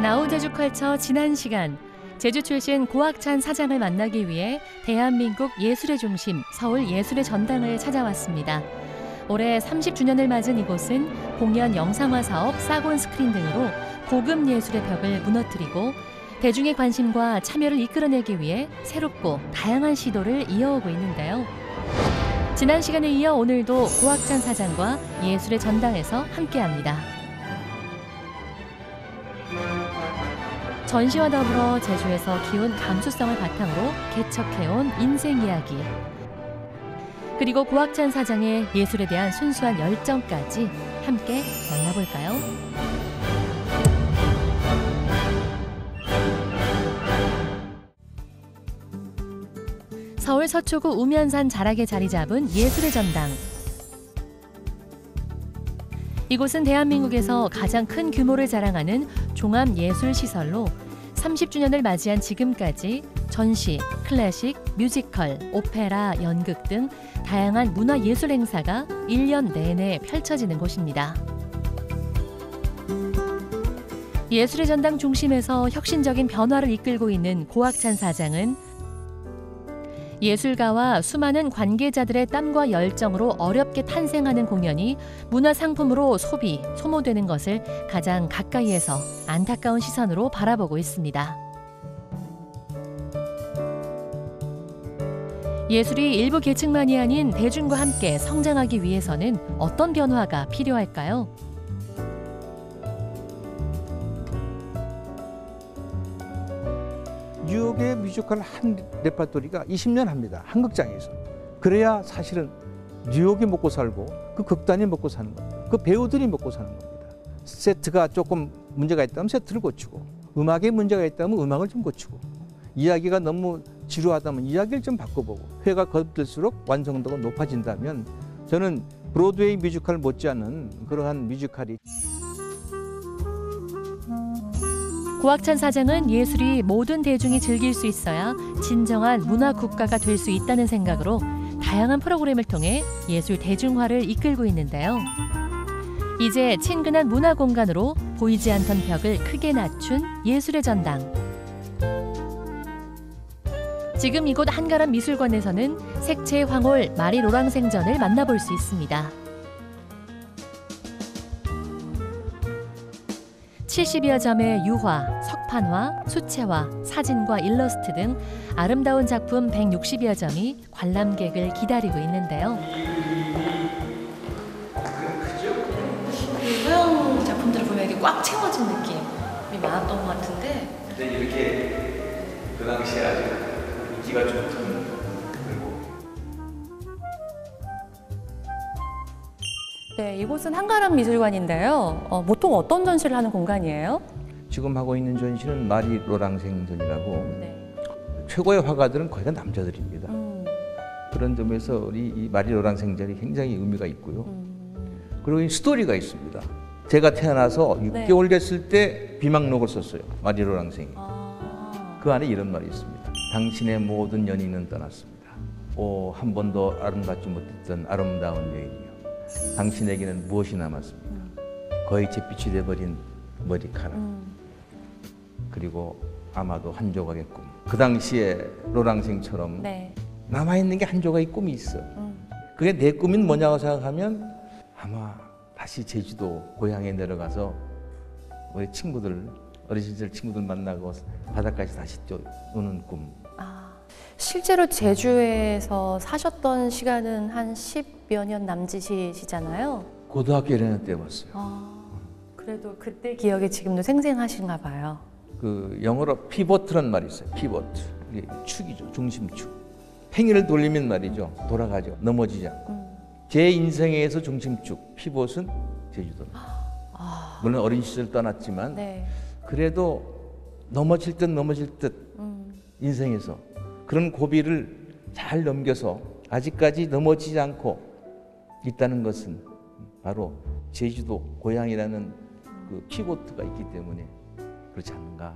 나우 제주컬처 지난 시간 제주 출신 고학찬 사장을 만나기 위해 대한민국 예술의 중심 서울 예술의 전당을 찾아왔습니다. 올해 30주년을 맞은 이곳은 공연 영상화 사업, 사곤 스크린 등으로 고급 예술의 벽을 무너뜨리고 대중의 관심과 참여를 이끌어내기 위해 새롭고 다양한 시도를 이어오고 있는데요. 지난 시간에 이어 오늘도 고학찬 사장과 예술의 전당에서 함께합니다. 전시와 더불어 제주에서 키운 감수성을 바탕으로 개척해온 인생 이야기, 그리고 고학찬 사장의 예술에 대한 순수한 열정까지 함께 만나볼까요? 서울 서초구 우면산 자락에 자리 잡은 예술의 전당. 이곳은 대한민국에서 가장 큰 규모를 자랑하는 종합예술시설로 30주년을 맞이한 지금까지 전시, 클래식, 뮤지컬, 오페라, 연극 등 다양한 문화예술 행사가 1년 내내 펼쳐지는 곳입니다. 예술의 전당 중심에서 혁신적인 변화를 이끌고 있는 고학찬 사장은 예술가와 수많은 관계자들의 땀과 열정으로 어렵게 탄생하는 공연이 문화상품으로 소모되는 것을 가장 가까이에서 안타까운 시선으로 바라보고 있습니다. 예술이 일부 계층만이 아닌 대중과 함께 성장하기 위해서는 어떤 변화가 필요할까요? 뉴욕의 뮤지컬 한 레퍼토리가 20년 합니다. 한 극장에서. 그래야 사실은 뉴욕이 먹고 살고 그 극단이 먹고 사는 겁니다. 그 배우들이 먹고 사는 겁니다. 세트가 조금 문제가 있다면 세트를 고치고, 음악에 문제가 있다면 음악을 좀 고치고, 이야기가 너무 지루하다면 이야기를 좀 바꿔보고, 회가 거듭될수록 완성도가 높아진다면 저는 브로드웨이 뮤지컬 못지않은 그러한 뮤지컬이. 고학찬 사장은 예술이 모든 대중이 즐길 수 있어야 진정한 문화 국가가 될 수 있다는 생각으로 다양한 프로그램을 통해 예술 대중화를 이끌고 있는데요. 이제 친근한 문화 공간으로 보이지 않던 벽을 크게 낮춘 예술의 전당. 지금 이곳 한가람 미술관에서는 색채의 황홀 마리 로랑 생전을 만나볼 수 있습니다. 70여 점의 유화, 석판화, 수채화, 사진과 일러스트 등 아름다운 작품 160여 점이 관람객을 기다리고 있는데요. 서양 작품들을 보면 이게 꽉 채워진 느낌이 많았던 것 같은데. 근데 이렇게 그 당시에 아주 인기가 좋던, 그리고 네, 이곳은 한가람 미술관인데요. 보통 어떤 전시를 하는 공간이에요? 지금 하고 있는 전시는 마리 로랑생 전이라고. 네. 최고의 화가들은 거의 다 남자들입니다. 그런 점에서 우리 이 마리 로랑생 전이 굉장히 의미가 있고요. 그리고 이 스토리가 있습니다. 제가 태어나서 6개월 됐을 때 비망록을 썼어요. 마리 로랑생이. 그 안에 이런 말이 있습니다. 당신의 모든 연인은 떠났습니다. 오, 한 번도 아름답지 못했던 아름다운 여인이요. 당신에게는 무엇이 남았습니까? 거의 잿빛이 돼버린 머리카락. 그리고 아마도 한 조각의 꿈. 그 당시에 로랑생처럼 남아있는 게 한 조각의 꿈이 있어. 그게 내 꿈인 뭐냐고 생각하면 아마 다시 제주도 고향에 내려가서 우리 친구들, 어린 시절 친구들 만나고 바다까지 다시 노는 꿈. 실제로 제주에서 사셨던 시간은 한 10여 년 남짓이시잖아요. 고등학교 1학년 때 봤어요. 그래도 그때 기억이 지금도 생생하신가 봐요. 그 영어로 피보트란 말이 있어요. 피보트. 이게 축이죠. 중심축. 팽이를 돌리면 말이죠. 돌아가죠. 넘어지지 않고. 제 인생에서 중심축, 피봇은 제주도입니다. 물론 어린 시절 떠났지만 그래도 넘어질 듯 인생에서 그런 고비를 잘 넘겨서 아직까지 넘어지지 않고 있다는 것은 바로 제주도 고향이라는 그 키보트가 있기 때문에 그렇지 않는가.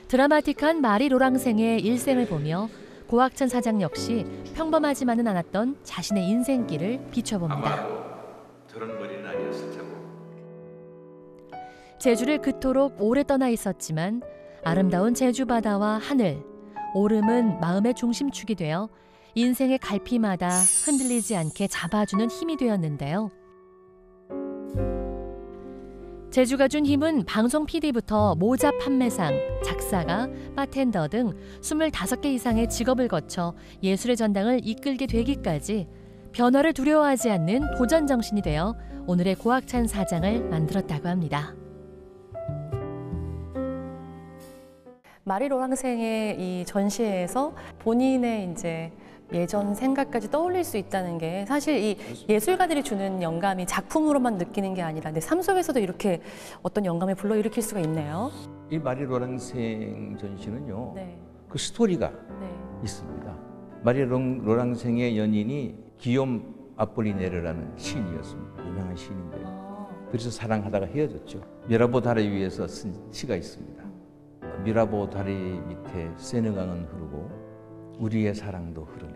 드라마틱한 마리 로랑생의 일생을 보며 고학찬 사장 역시 평범하지만은 않았던 자신의 인생길을 비춰봅니다. 아마도 저런 머리는 아니었을 테고. 제주를 그토록 오래 떠나 있었지만 아름다운 제주 바다와 하늘, 오름은 마음의 중심축이 되어 인생의 갈피마다 흔들리지 않게 잡아주는 힘이 되었는데요. 제주가 준 힘은 방송 PD부터 모자 판매상, 작사가, 바텐더 등 25개 이상의 직업을 거쳐 예술의 전당을 이끌게 되기까지 변화를 두려워하지 않는 도전 정신이 되어 오늘의 고학찬 사장을 만들었다고 합니다. 마리 로랑생의 이 전시회에서 본인의 이제 예전 생각까지 떠올릴 수 있다는 게 사실 이 예술가들이 주는 영감이 작품으로만 느끼는 게 아니라 내 삶 속에서도 이렇게 어떤 영감을 불러일으킬 수가 있네요. 이 마리 로랑생 전시는요. 네. 그 스토리가 네. 있습니다. 마리 로랑생의 연인이 기욤 아폴리네르라는 시인이었습니다. 유명한 시인인데요. 그래서 사랑하다가 헤어졌죠. 미라보 다리 위에서 쓴 시가 있습니다. 미라보 다리 밑에 세느강은 흐르고 우리의 사랑도 흐르네.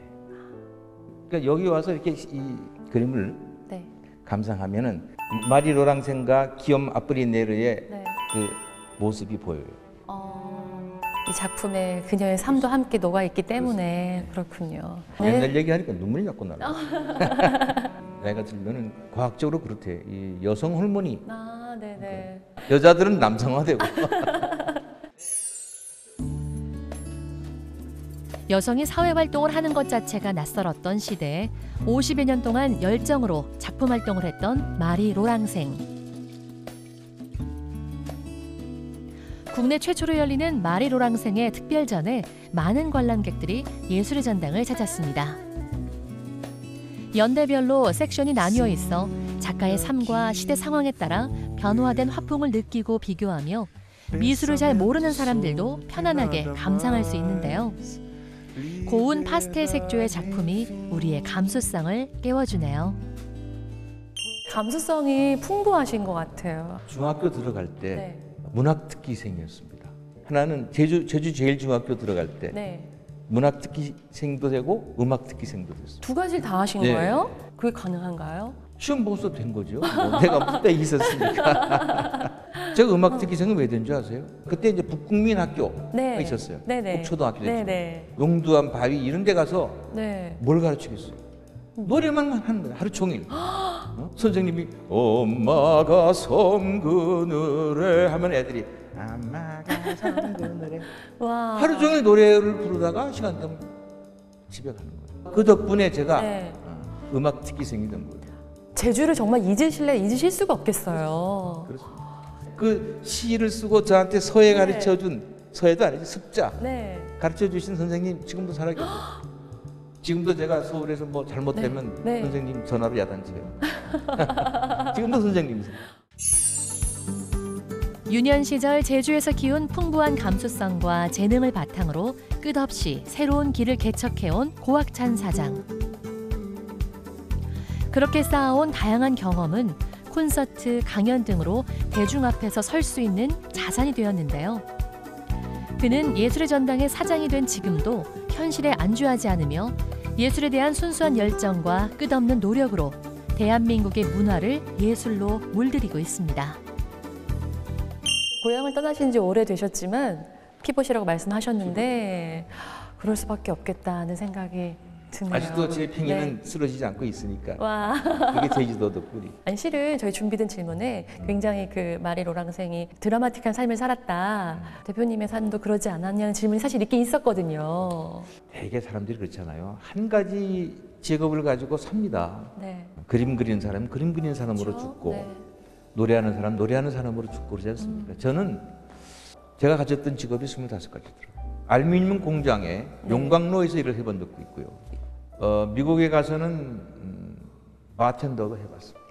그러니까 여기 와서 이렇게 이 그림을 네. 감상하면은 마리 로랑생과 기욤 아폴리네르의 네. 그 모습이 보여요. 이 작품에 그녀의 삶도 함께 녹아 있기 때문에 그렇군요. 옛날 얘기하니까 눈물이 자꾸 나요. 나이가 들면은 과학적으로 그렇대. 이 여성 호르몬이 아, 네네. 여자들은 남성화되고. 여성이 사회활동을 하는 것 자체가 낯설었던 시대에 50여 년 동안 열정으로 작품 활동을 했던 마리 로랑생. 국내 최초로 열리는 마리 로랑생의 특별전에 많은 관람객들이 예술의 전당을 찾았습니다. 연대별로 섹션이 나뉘어 있어 작가의 삶과 시대 상황에 따라 변화된 화풍을 느끼고 비교하며 미술을 잘 모르는 사람들도 편안하게 감상할 수 있는데요. 고운 파스텔 색조의 작품이 우리의 감수성을 깨워주네요. 감수성이 풍부하신 것 같아요. 중학교 들어갈 때 네. 문학 특기생이었습니다. 하나는 제주 제일 중학교 들어갈 때 네. 문학 특기생도 되고 음악 특기생도 됐어요. 두 가지를 다 하신 네. 거예요? 그게 가능한가요? 시험 보고서 된 거죠. 뭐 내가 무슨 때 있었으니까. 제가 음악 특기생은 왜 된 줄 아세요? 그때 이제 북국민 학교가 네. 있었어요. 네네. 꼭 초등학교 됐죠. 네네. 용두암 바위 이런 데 가서 네. 뭘 가르치겠어요? 노래만 하는 거예요. 하루 종일. 선생님이 엄마가 섬그늘에 하면 애들이 엄마가 섬그늘에 와. 하루 종일 노래를 부르다가 시간 되면 집에 가는 거예요. 그 덕분에 제가 네. 음악 특기생이 된 거예요. 제주를 정말 잊으실 수가 없겠어요. 그렇습니다. 그 시를 쓰고 저한테 서예 가르쳐준 서예도 아니죠. 습자 네. 가르쳐주신 선생님 지금도 살아계세요. 지금도 제가 서울에서 뭐 잘못되면 네. 네. 선생님 전화로 야단쳐요. 지금도 선생님이세요. 유년 시절 제주에서 키운 풍부한 감수성과 재능을 바탕으로 끝없이 새로운 길을 개척해온 고학찬 사장. 그렇게 쌓아온 다양한 경험은 콘서트, 강연 등으로 대중 앞에서 설 수 있는 자산이 되었는데요. 그는 예술의 전당의 사장이 된 지금도 현실에 안주하지 않으며 예술에 대한 순수한 열정과 끝없는 노력으로 대한민국의 문화를 예술로 물들이고 있습니다. 고향을 떠나신 지 오래되셨지만 피봇이라고 말씀하셨는데 그럴 수밖에 없겠다는 생각이 드네요. 아직도 제 팽이는 네. 쓰러지지 않고 있으니까 와. 그게 제주도 덕분이. 아니 실은 저희 준비된 질문에 굉장히 그 마리 로랑생이 드라마틱한 삶을 살았다. 대표님의 삶도 그러지 않았냐는 질문이 사실 있긴 있었거든요. 되게 사람들이 그렇잖아요. 한 가지 직업을 가지고 삽니다. 네. 그림 그리는 사람은 그림 그리는 사람으로 그렇죠? 죽고 네. 노래하는 사람 노래하는 사람으로 죽고 그러지 않습니까? 저는 제가 가졌던 직업이 25가지더라고요. 알루미늄 공장에 용광로에서 일을 해본 적도 있고요. 미국에 가서는 바텐더도 해봤습니다.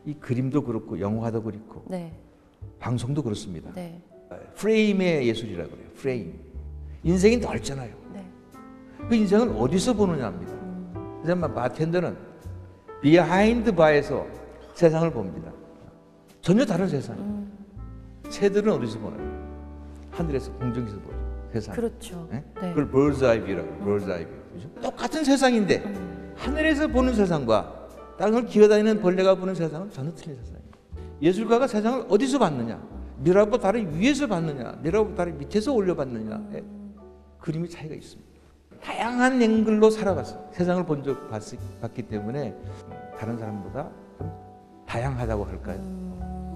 이 그림도 그렇고 영화도 그렇고 네. 방송도 그렇습니다. 네. 프레임의 예술이라고 그래요. 프레임. 인생이 넓잖아요. 네. 그 인생을 어디서 보느냐 합니다. 그래서 바텐더는 비하인드 바에서 세상을 봅니다. 전혀 다른 세상. 새들은 어디서 보나요? 하늘에서 공중에서 보죠. 세상. 그렇죠. 네? 네. 그걸 bird's eye view라고. bird's eye view. 그죠? 똑같은 세상인데 하늘에서 보는 세상과 땅을 기어다니는 벌레가 보는 세상은 전혀 틀린 세상이에요. 예술가가 세상을 어디서 봤느냐? 미라보 다리 위에서 봤느냐, 미라보 다리 밑에서 올려봤느냐, 그림의 차이가 있습니다. 다양한 앵글로 살아봤어요. 세상을 봤기 때문에 다른 사람보다 좀 다양하다고 할까요?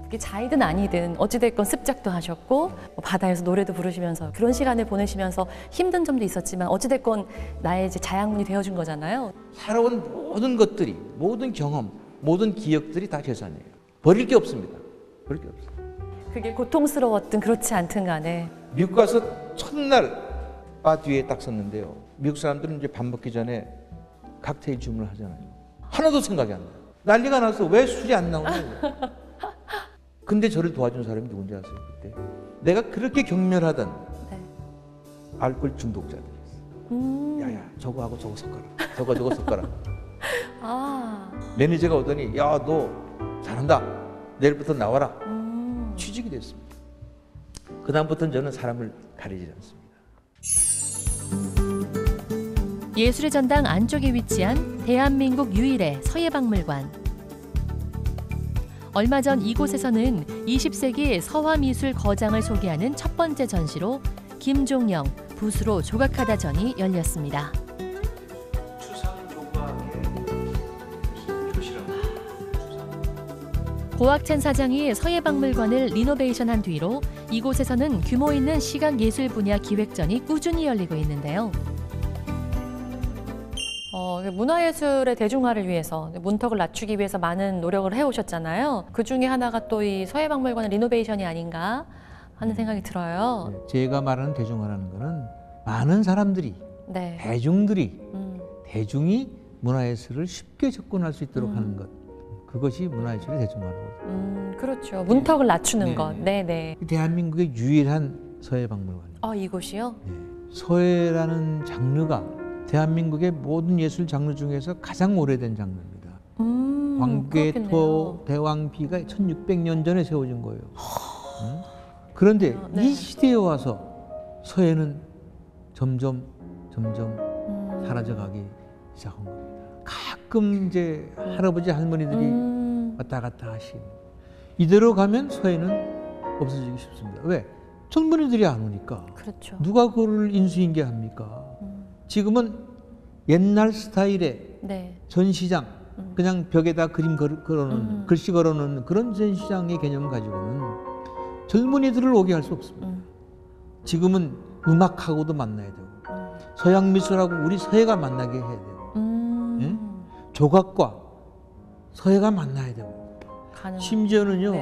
그게 자이든 아니든 어찌됐건 습작도 하셨고 뭐 바다에서 노래도 부르시면서 그런 시간을 보내시면서 힘든 점도 있었지만 어찌됐건 나의 이제 자양분이 되어준 거잖아요. 살아온 모든 것들이, 모든 경험, 모든 기억들이 다 재산이에요. 버릴 게 없습니다. 버릴 게 없어요. 그게 고통스러웠든 그렇지 않든 간에. 미국 가서 첫날 바 뒤에 딱 섰는데요. 미국 사람들은 이제 밥 먹기 전에 칵테일 주문을 하잖아요. 하나도 생각이 안 나요. 난리가 나서 왜 술이 안 나오냐고. 근데 저를 도와준 사람이 누군지 아세요? 그때 내가 그렇게 경멸하던 알코올 중독자들이었어요. 야야 저거하고 저거 섞어라. 저거 섞어라. 매니저가 오더니 야 너 잘한다. 내일부터 나와라. 취직이 됐습니다. 그 다음부터는 저는 사람을 가리지 않습니다. 예술의 전당 안쪽에 위치한 대한민국 유일의 서예박물관. 얼마 전 이곳에서는 20세기 서화미술 거장을 소개하는 첫 번째 전시로 김종영 붓으로 조각하다전이 열렸습니다. 추상 조각의 표시라고. 고학찬 사장이 서예박물관을 리노베이션한 뒤로 이곳에서는 규모 있는 시각예술 분야 기획전이 꾸준히 열리고 있는데요. 문화예술의 대중화를 위해서 문턱을 낮추기 위해서 많은 노력을 해오셨잖아요. 그 중에 하나가 또 이 서예박물관의 리노베이션이 아닌가 하는 생각이 들어요. 제가 말하는 대중화라는 거는 많은 사람들이, 네. 대중이 문화예술을 쉽게 접근할 수 있도록 하는 것. 그것이 문화예술의 대중화라고. 그렇죠. 문턱을 낮추는 네. 것. 네네. 대한민국의 유일한 서예박물관입니다. 이곳이요? 서예라는 장르가 대한민국의 모든 예술 장르 중에서 가장 오래된 장르입니다. 광개토 대왕비가 1600년 전에 세워진 거예요. 그런데 이 시대에 와서 서예는 점점 사라져가기 시작한 겁니다. 가끔 이제 할아버지 할머니들이 왔다 갔다 하시는. 이대로 가면 서예는 없어지기 쉽습니다. 왜? 젊은이들이 안 오니까. 그렇죠. 누가 그걸 인수인계합니까? 지금은 옛날 스타일의 전시장, 그냥 벽에다 그림 걸어놓는, 글씨 걸어놓는 그런 전시장의 개념을 가지고는 젊은이들을 오게 할 수 없습니다. 지금은 음악하고도 만나야 되고, 서양 미술하고 우리 서예가 만나게 해야 되고, 예? 조각과 서예가 만나야 되고, 심지어는요,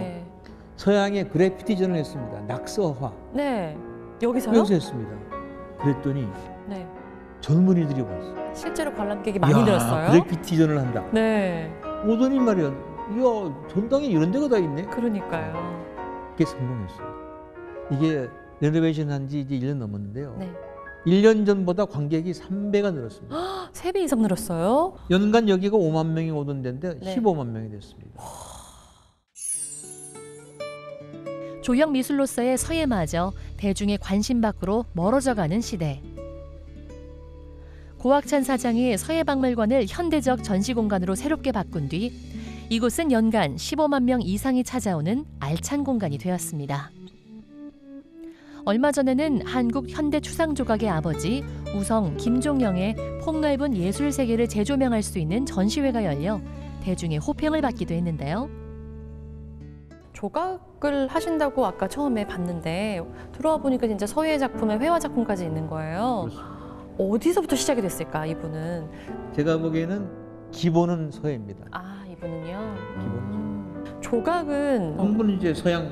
서양의 그래피티전을 했습니다. 낙서화. 네. 여기서요? 여기서 했습니다. 그랬더니 젊은이들이 왔어요. 실제로 관람객이 많이 늘었어요? 그래피티전을 한다. 네. 오더니 말이야, 이야 전당에 이런 데가 다 있네. 그러니까요. 그게 성공했어요. 이게 레노베이션 한 지 이제 1년 넘었는데요. 네. 1년 전보다 관객이 3배가 늘었습니다. 3배 이상 늘었어요? 연간 여기가 5만 명이 오던 데인데 15만 명이 됐습니다. 조형 미술로서의 서예마저 대중의 관심 밖으로 멀어져가는 시대. 고학찬 사장이 서예박물관을 현대적 전시공간으로 새롭게 바꾼 뒤 이곳은 연간 15만 명 이상이 찾아오는 알찬 공간이 되었습니다. 얼마 전에는 한국 현대 추상조각의 아버지 우성 김종영의 폭넓은 예술 세계를 재조명할 수 있는 전시회가 열려 대중의 호평을 받기도 했는데요. 조각을 하신다고 아까 처음에 봤는데 들어와 보니까 진짜 서예 작품의 회화 작품까지 있는 거예요. 그렇습니다. 어디서부터 시작이 됐을까 이분은? 제가 보기에는 기본은 서예입니다. 이분은요? 기본은 조각은 공부는 이제 서양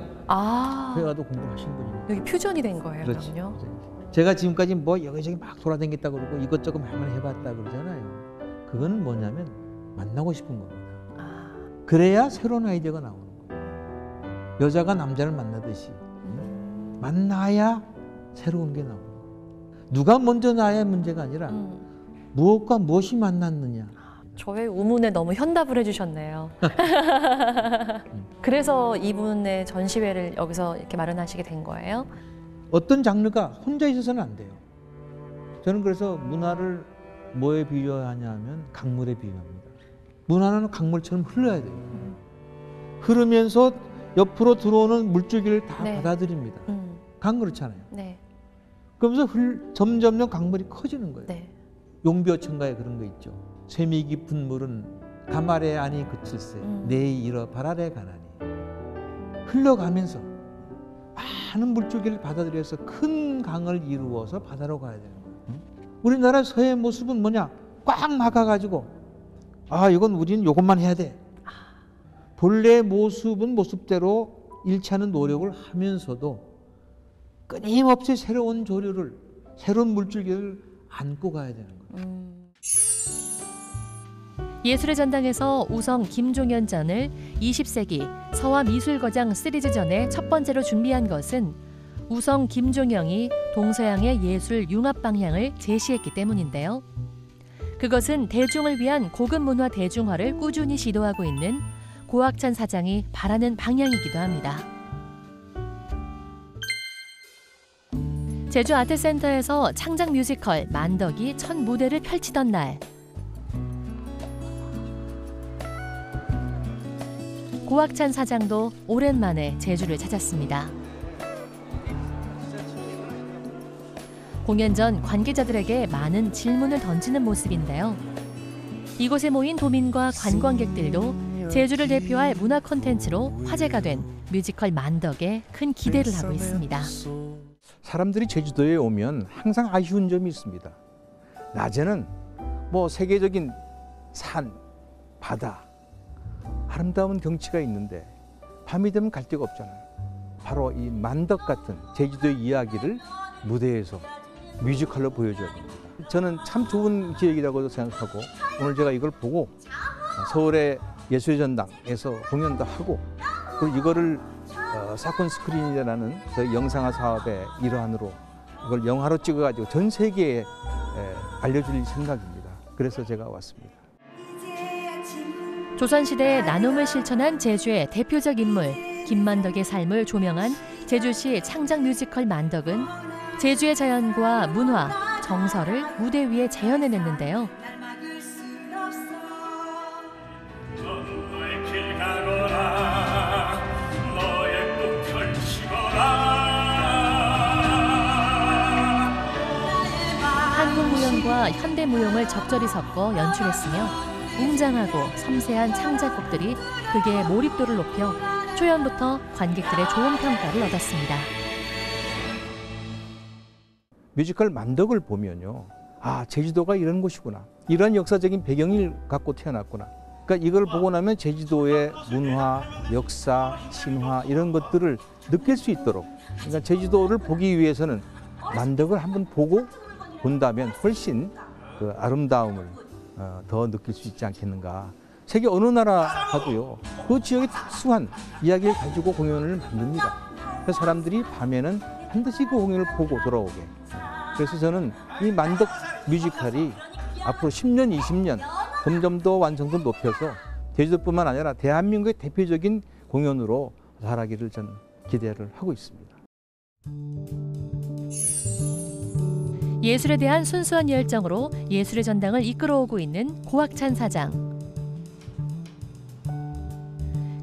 회화도 공부하신 분이에요. 여기 퓨전이 된 거예요, 그렇죠. 그럼요? 제가 지금까지 뭐 여기저기 막 돌아다녔다 그러고 이것저것 많이 해봤다 그러잖아요. 그건 뭐냐면 만나고 싶은 겁니다. 그래야 새로운 아이디어가 나오는 거예요. 여자가 남자를 만나듯이 만나야 새로운 게 나오고, 누가 먼저 나야 문제가 아니라 무엇과 무엇이 만났느냐. 저의 우문에 너무 현답을 해주셨네요. 그래서 이분의 전시회를 여기서 이렇게 마련하시게 된 거예요? 어떤 장르가 혼자 있어서는 안 돼요. 저는 그래서 문화를 뭐에 비유하냐면 강물에 비유합니다. 문화는 강물처럼 흘러야 돼요. 흐르면서 옆으로 들어오는 물줄기를 다 네. 받아들입니다. 강 그렇잖아요. 네. 그러면서 점점점 강물이 커지는 거예요. 네. 용비어천가에 그런 거 있죠. 쇠미 깊은 물은 가말에 안이 그칠세 내이 이러 발아래 가나니. 흘러가면서 많은 물줄기를 받아들여서 큰 강을 이루어서 바다로 가야 되는 거예요. 우리나라 서해의 모습은 뭐냐? 꽉 막아가지고 이건 우리는 이것만 해야 돼. 본래 모습은 모습대로 일치하는 노력을 하면서도 끊임없이 새로운 조류를, 새로운 물줄기를 안고 가야 되는 거예요. 예술의 전당에서 우성 김종현전을 20세기 서화미술거장 시리즈전의 첫 번째로 준비한 것은 우성 김종영이 동서양의 예술 융합 방향을 제시했기 때문인데요. 그것은 대중을 위한 고급 문화 대중화를 꾸준히 시도하고 있는 고학찬 사장이 바라는 방향이기도 합니다. 제주 아트센터에서 창작 뮤지컬 만덕이 첫 무대를 펼치던 날, 고학찬 사장도 오랜만에 제주를 찾았습니다. 공연 전 관계자들에게 많은 질문을 던지는 모습인데요. 이곳에 모인 도민과 관광객들도 제주를 대표할 문화 콘텐츠로 화제가 된 뮤지컬 만덕에 큰 기대를 하고 있습니다. 사람들이 제주도에 오면 항상 아쉬운 점이 있습니다. 낮에는 뭐 세계적인 산, 바다, 아름다운 경치가 있는데 밤이 되면 갈 데가 없잖아요. 바로 이 만덕 같은 제주도의 이야기를 무대에서 뮤지컬로 보여줘야 됩니다. 저는 참 좋은 기획이라고 생각하고 오늘 제가 이걸 보고 서울의 예술의 전당에서 공연도 하고 그리고 이거를 사건 스크린이라는 저희 영상화 사업의 일환으로 이걸 영화로 찍어가지고 전 세계에 알려줄 생각입니다. 그래서 제가 왔습니다. 조선시대의 나눔을 실천한 제주의 대표적 인물 김만덕의 삶을 조명한 제주시 창작 뮤지컬 만덕은 제주의 자연과 문화, 정서를 무대 위에 재현해냈는데요. 한국 무용과 현대 무용을 적절히 섞어 연출했으며 웅장하고 섬세한 창작곡들이 극의 몰입도를 높여 초연부터 관객들의 좋은 평가를 얻었습니다. 뮤지컬 만덕을 보면요. 제주도가 이런 곳이구나. 이런 역사적인 배경을 갖고 태어났구나. 그러니까 이걸 보고 나면 제주도의 문화, 역사, 신화 이런 것들을 느낄 수 있도록 그러니까 제주도를 보기 위해서는 만덕을 한번 보고 본다면 훨씬 그 아름다움을 더 느낄 수 있지 않겠는가. 세계 어느 나라 가도요. 그 지역의 특수한 이야기를 가지고 공연을 만듭니다. 그래서 사람들이 밤에는 반드시 그 공연을 보고 돌아오게. 그래서 저는 이 만덕 뮤지컬이 앞으로 10년, 20년 점점 더 완성도 높여서 제주도뿐만 아니라 대한민국의 대표적인 공연으로 자라기를 저는 기대를 하고 있습니다. 예술에 대한 순수한 열정으로 예술의 전당을 이끌어오고 있는 고학찬 사장.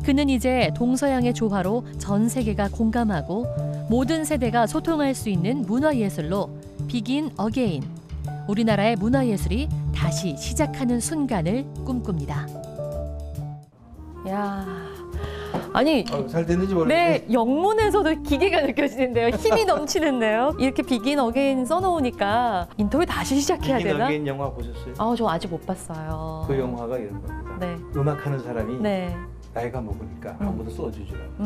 그는 이제 동서양의 조화로 전 세계가 공감하고 모든 세대가 소통할 수 있는 문화예술로 비긴 어게인, 우리나라의 문화예술이 다시 시작하는 순간을 꿈꿉니다. 야, 아니 잘 됐는지 모르겠는데 네, 영문에서도 기계가 느껴지는데요. 힘이 넘치는데요. 이렇게 비긴 어게인 써놓으니까 인터뷰 다시 시작해야 되나? 비긴 어게인 영화 보셨어요? 저 아직 못 봤어요. 그 영화가 이런 겁니다. 네. 음악하는 사람이 네. 나이가 먹으니까 아무도 써주지라고.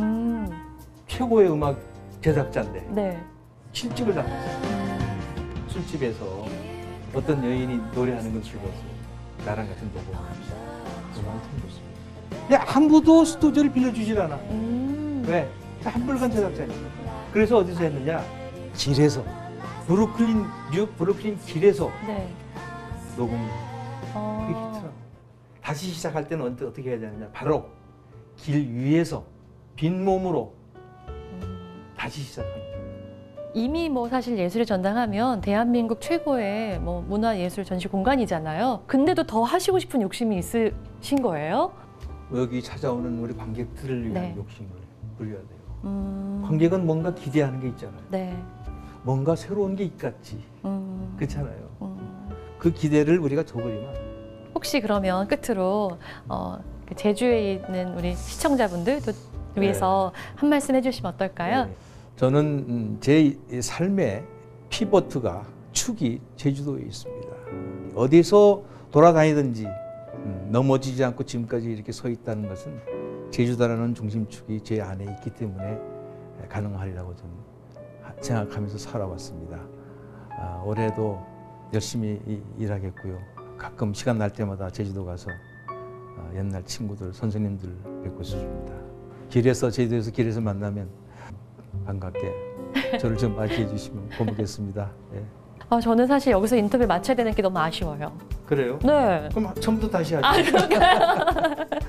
최고의 음악 제작자인데 네. 술집을 잡았어요. 술집에서 어떤 여인이 노래하는 걸 즐거워서 나랑 같은 보고 음악을 틀어줬습니다. 야, 아무도 스튜디오를 빌려주질 않아. 왜? 한불간 제작자니까. 그래서 어디서 했느냐? 길에서. 뉴욕 브루클린 길에서 네. 녹음. 그게 히트라고. 다시 시작할 때는 어떻게 해야 되느냐? 바로 길 위에서 빈몸으로 다시 시작합니다. 이미 뭐 사실 예술의 전당하면 대한민국 최고의 뭐 문화예술 전시 공간이잖아요. 근데도 더 하시고 싶은 욕심이 있으신 거예요? 여기 찾아오는 우리 관객들을 위한 네. 욕심을 부려야 돼요. 관객은 뭔가 기대하는 게 있잖아요. 네. 뭔가 새로운 게 있겠지. 그렇잖아요. 음. 그 기대를 우리가 줘버리면 혹시 그러면 끝으로 그 제주에 있는 우리 시청자분들도 위해서 한 말씀 해주시면 어떨까요? 네. 저는 제 삶의 피보트가 축이 제주도에 있습니다. 어디서 돌아다니든지 넘어지지 않고 지금까지 이렇게 서 있다는 것은 제주도라는 중심축이 제 안에 있기 때문에 가능하리라고 저는 생각하면서 살아왔습니다. 올해도 열심히 일하겠고요. 가끔 시간 날 때마다 제주도 가서 옛날 친구들, 선생님들 뵙고 싶습니다. 제주도에서 길에서 만나면 반갑게 저를 좀 맞이해 주시면 고맙겠습니다. 네. 저는 사실 여기서 인터뷰 마쳐야 되는 게 너무 아쉬워요. 그래요? 네. 그럼 처음부터 다시 하죠. 그런가요?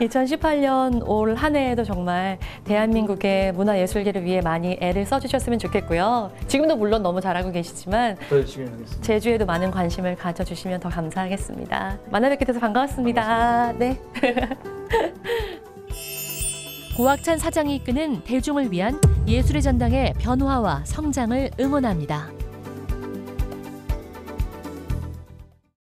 2018년 올 한 해에도 정말 대한민국의 문화예술계를 위해 많이 애를 써주셨으면 좋겠고요. 지금도 물론 너무 잘하고 계시지만 더 열심히 하겠습니다. 제주에도 많은 관심을 가져주시면 더 감사하겠습니다. 만나뵙게 돼서 반가웠습니다. 네. 고학찬 사장이 이끄는 대중을 위한 예술의 전당의 변화와 성장을 응원합니다.